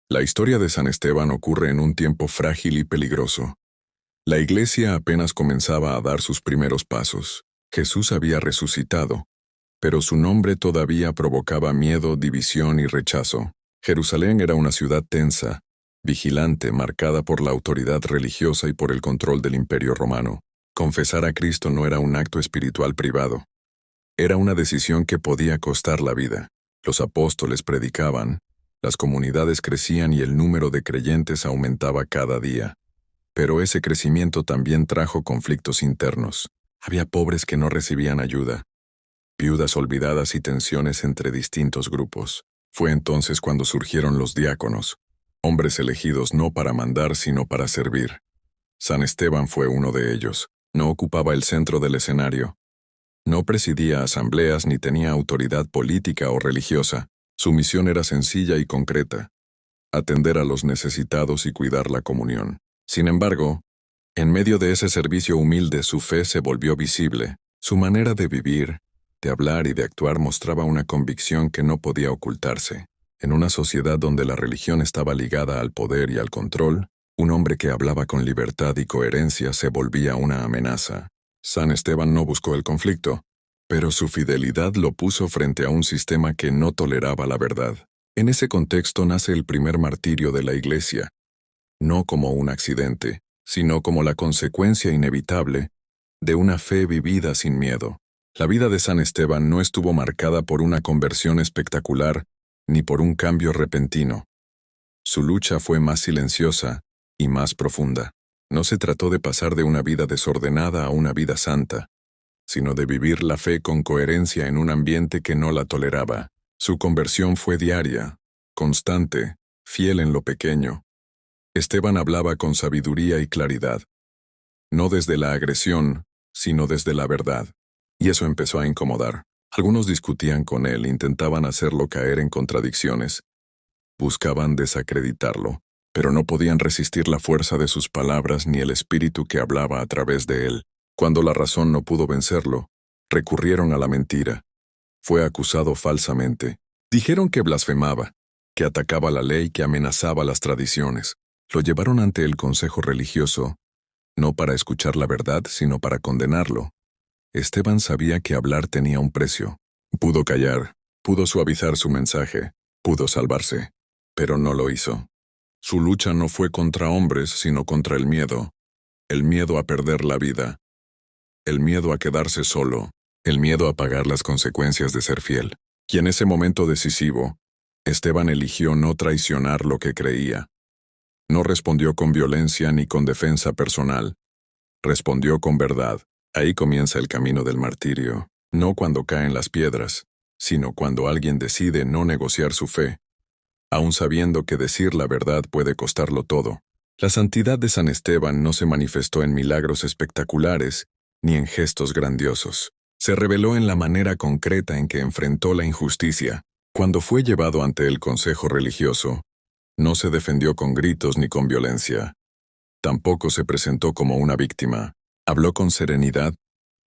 La historia de San Esteban ocurre en un tiempo frágil y peligroso. La iglesia apenas comenzaba a dar sus primeros pasos. Jesús había resucitado, pero su nombre todavía provocaba miedo, división y rechazo. Jerusalén era una ciudad tensa, vigilante, marcada por la autoridad religiosa y por el control del Imperio Romano. Confesar a Cristo no era un acto espiritual privado. Era una decisión que podía costar la vida. Los apóstoles predicaban, las comunidades crecían y el número de creyentes aumentaba cada día. Pero ese crecimiento también trajo conflictos internos. Había pobres que no recibían ayuda, viudas olvidadas y tensiones entre distintos grupos. Fue entonces cuando surgieron los diáconos, hombres elegidos no para mandar sino para servir. San Esteban fue uno de ellos. No ocupaba el centro del escenario. No presidía asambleas ni tenía autoridad política o religiosa. Su misión era sencilla y concreta: atender a los necesitados y cuidar la comunión. Sin embargo, en medio de ese servicio humilde su fe se volvió visible. Su manera de vivir, de hablar y de actuar mostraba una convicción que no podía ocultarse. En una sociedad donde la religión estaba ligada al poder y al control, un hombre que hablaba con libertad y coherencia se volvía una amenaza. San Esteban no buscó el conflicto, pero su fidelidad lo puso frente a un sistema que no toleraba la verdad. En ese contexto nace el primer martirio de la Iglesia, no como un accidente, sino como la consecuencia inevitable de una fe vivida sin miedo. La vida de San Esteban no estuvo marcada por una conversión espectacular ni por un cambio repentino. Su lucha fue más silenciosa y más profunda. No se trató de pasar de una vida desordenada a una vida santa, sino de vivir la fe con coherencia en un ambiente que no la toleraba. Su conversión fue diaria, constante, fiel en lo pequeño. Esteban hablaba con sabiduría y claridad, no desde la agresión, sino desde la verdad. Y eso empezó a incomodar. Algunos discutían con él, intentaban hacerlo caer en contradicciones, buscaban desacreditarlo, pero no podían resistir la fuerza de sus palabras ni el espíritu que hablaba a través de él. Cuando la razón no pudo vencerlo, recurrieron a la mentira. Fue acusado falsamente. Dijeron que blasfemaba, que atacaba la ley, que amenazaba las tradiciones. Lo llevaron ante el consejo religioso, no para escuchar la verdad, sino para condenarlo. Esteban sabía que hablar tenía un precio. Pudo callar, pudo suavizar su mensaje, pudo salvarse, pero no lo hizo. Su lucha no fue contra hombres, sino contra el miedo a perder la vida, el miedo a quedarse solo, el miedo a pagar las consecuencias de ser fiel. Y en ese momento decisivo, Esteban eligió no traicionar lo que creía. No respondió con violencia ni con defensa personal. Respondió con verdad. Ahí comienza el camino del martirio, no cuando caen las piedras, sino cuando alguien decide no negociar su fe, aun sabiendo que decir la verdad puede costarlo todo. La santidad de San Esteban no se manifestó en milagros espectaculares ni en gestos grandiosos. Se reveló en la manera concreta en que enfrentó la injusticia. Cuando fue llevado ante el consejo religioso, no se defendió con gritos ni con violencia. Tampoco se presentó como una víctima. Habló con serenidad,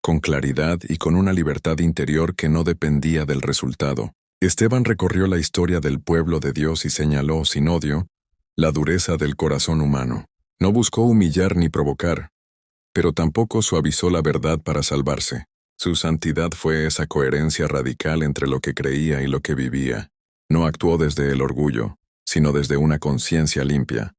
con claridad y con una libertad interior que no dependía del resultado. Esteban recorrió la historia del pueblo de Dios y señaló, sin odio, la dureza del corazón humano. No buscó humillar ni provocar, pero tampoco suavizó la verdad para salvarse. Su santidad fue esa coherencia radical entre lo que creía y lo que vivía. No actuó desde el orgullo, sino desde una conciencia limpia.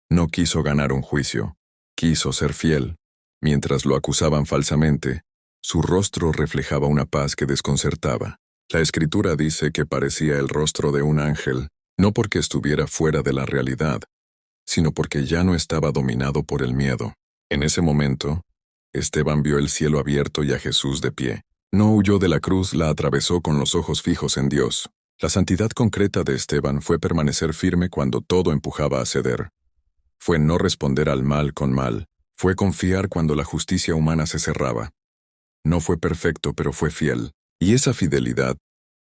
No quiso ganar un juicio, quiso ser fiel. Mientras lo acusaban falsamente, su rostro reflejaba una paz que desconcertaba. La Escritura dice que parecía el rostro de un ángel, no porque estuviera fuera de la realidad, sino porque ya no estaba dominado por el miedo. En ese momento, Esteban vio el cielo abierto y a Jesús de pie. No huyó de la cruz, la atravesó con los ojos fijos en Dios. La santidad concreta de Esteban fue permanecer firme cuando todo empujaba a ceder. Fue no responder al mal con mal. Fue confiar cuando la justicia humana se cerraba. No fue perfecto, pero fue fiel. Y esa fidelidad,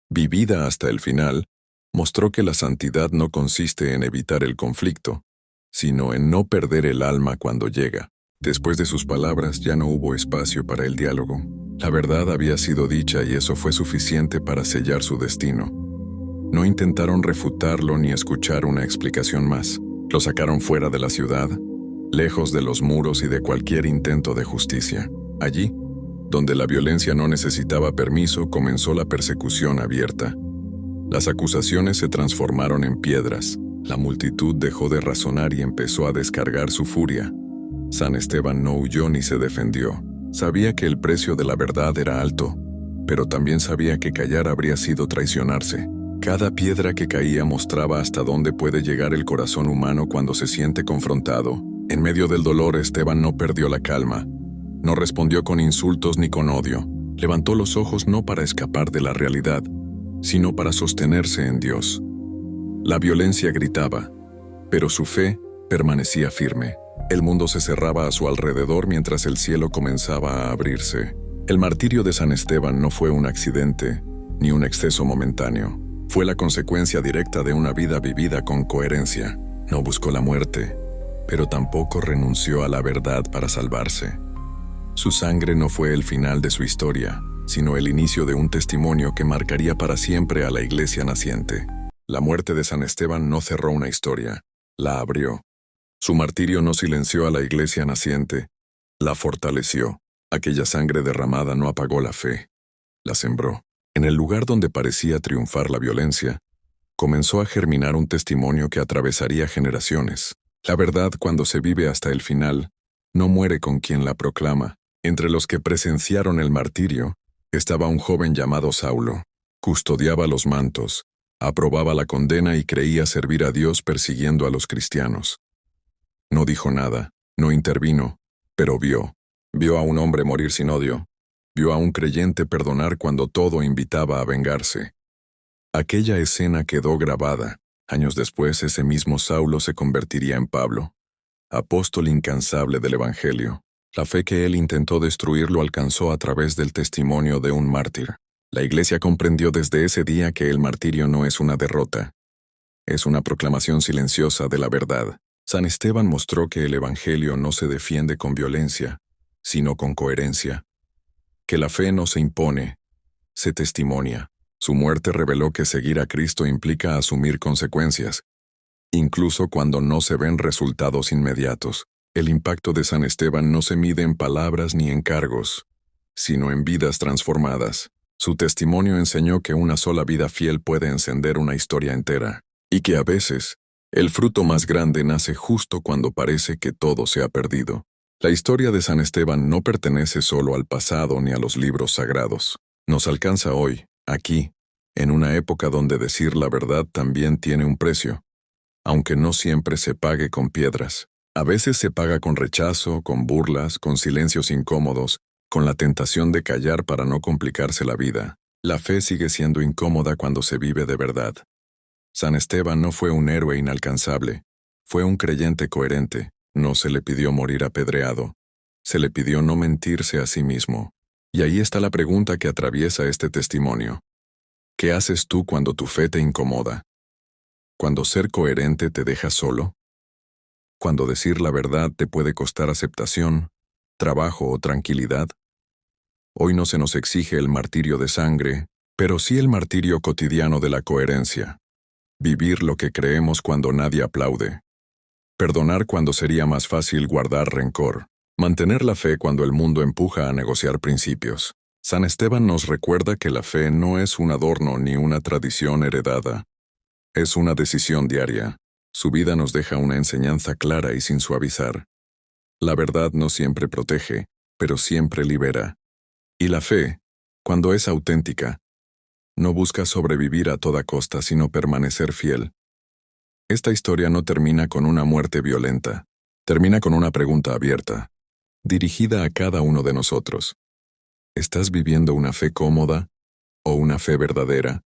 vivida hasta el final, mostró que la santidad no consiste en evitar el conflicto, sino en no perder el alma cuando llega. Después de sus palabras ya no hubo espacio para el diálogo. La verdad había sido dicha y eso fue suficiente para sellar su destino. No No intentaron refutarlo ni escuchar una explicación más. Lo sacaron fuera de la ciudad, lejos de los muros y de cualquier intento de justicia. Allí, donde la violencia no necesitaba permiso, comenzó la persecución abierta. Las acusaciones se transformaron en piedras. La multitud dejó de razonar y empezó a descargar su furia. San Esteban no huyó ni se defendió. Sabía que el precio de la verdad era alto, pero también sabía que callar habría sido traicionarse. Cada piedra que caía mostraba hasta dónde puede llegar el corazón humano cuando se siente confrontado. En medio del dolor, Esteban no perdió la calma. No respondió con insultos ni con odio. Levantó los ojos no para escapar de la realidad, sino para sostenerse en Dios. La violencia gritaba, pero su fe permanecía firme. El mundo se cerraba a su alrededor mientras el cielo comenzaba a abrirse. El martirio de San Esteban no fue un accidente, ni un exceso momentáneo. Fue la consecuencia directa de una vida vivida con coherencia. No buscó la muerte, pero tampoco renunció a la verdad para salvarse. Su sangre no fue el final de su historia, sino el inicio de un testimonio que marcaría para siempre a la iglesia naciente. La muerte de San Esteban no cerró una historia, la abrió. Su martirio no silenció a la iglesia naciente, la fortaleció. Aquella sangre derramada no apagó la fe, la sembró. En el lugar donde parecía triunfar la violencia, comenzó a germinar un testimonio que atravesaría generaciones. La verdad, cuando se vive hasta el final, no muere con quien la proclama. Entre los que presenciaron el martirio, estaba un joven llamado Saulo. Custodiaba los mantos, aprobaba la condena y creía servir a Dios persiguiendo a los cristianos. No dijo nada, no intervino, pero vio. Vio a un hombre morir sin odio. Vio a un creyente perdonar cuando todo invitaba a vengarse. Aquella escena quedó grabada. Años después, ese mismo Saulo se convertiría en Pablo, apóstol incansable del Evangelio. La fe que él intentó destruir lo alcanzó a través del testimonio de un mártir. La Iglesia comprendió desde ese día que el martirio no es una derrota, es una proclamación silenciosa de la verdad. San Esteban mostró que el Evangelio no se defiende con violencia, sino con coherencia. Que la fe no se impone, se testimonia. Su muerte reveló que seguir a Cristo implica asumir consecuencias, incluso cuando no se ven resultados inmediatos. El impacto de San Esteban no se mide en palabras ni en cargos, sino en vidas transformadas. Su testimonio enseñó que una sola vida fiel puede encender una historia entera, y que a veces, el fruto más grande nace justo cuando parece que todo se ha perdido. La historia de San Esteban no pertenece solo al pasado ni a los libros sagrados. Nos alcanza hoy, aquí, en una época donde decir la verdad también tiene un precio, aunque no siempre se pague con piedras. A veces se paga con rechazo, con burlas, con silencios incómodos, con la tentación de callar para no complicarse la vida. La fe sigue siendo incómoda cuando se vive de verdad. San Esteban no fue un héroe inalcanzable, fue un creyente coherente. No se le pidió morir apedreado, se le pidió no mentirse a sí mismo. Y ahí está la pregunta que atraviesa este testimonio. ¿Qué haces tú cuando tu fe te incomoda? ¿Cuando ser coherente te deja solo? ¿Cuando decir la verdad te puede costar aceptación, trabajo o tranquilidad? Hoy no se nos exige el martirio de sangre, pero sí el martirio cotidiano de la coherencia. Vivir lo que creemos cuando nadie aplaude. Perdonar cuando sería más fácil guardar rencor. Mantener la fe cuando el mundo empuja a negociar principios. San Esteban nos recuerda que la fe no es un adorno ni una tradición heredada. Es una decisión diaria. Su vida nos deja una enseñanza clara y sin suavizar. La verdad no siempre protege, pero siempre libera. Y la fe, cuando es auténtica, no busca sobrevivir a toda costa, sino permanecer fiel. Esta historia no termina con una muerte violenta. Termina con una pregunta abierta, dirigida a cada uno de nosotros. ¿Estás viviendo una fe cómoda o una fe verdadera?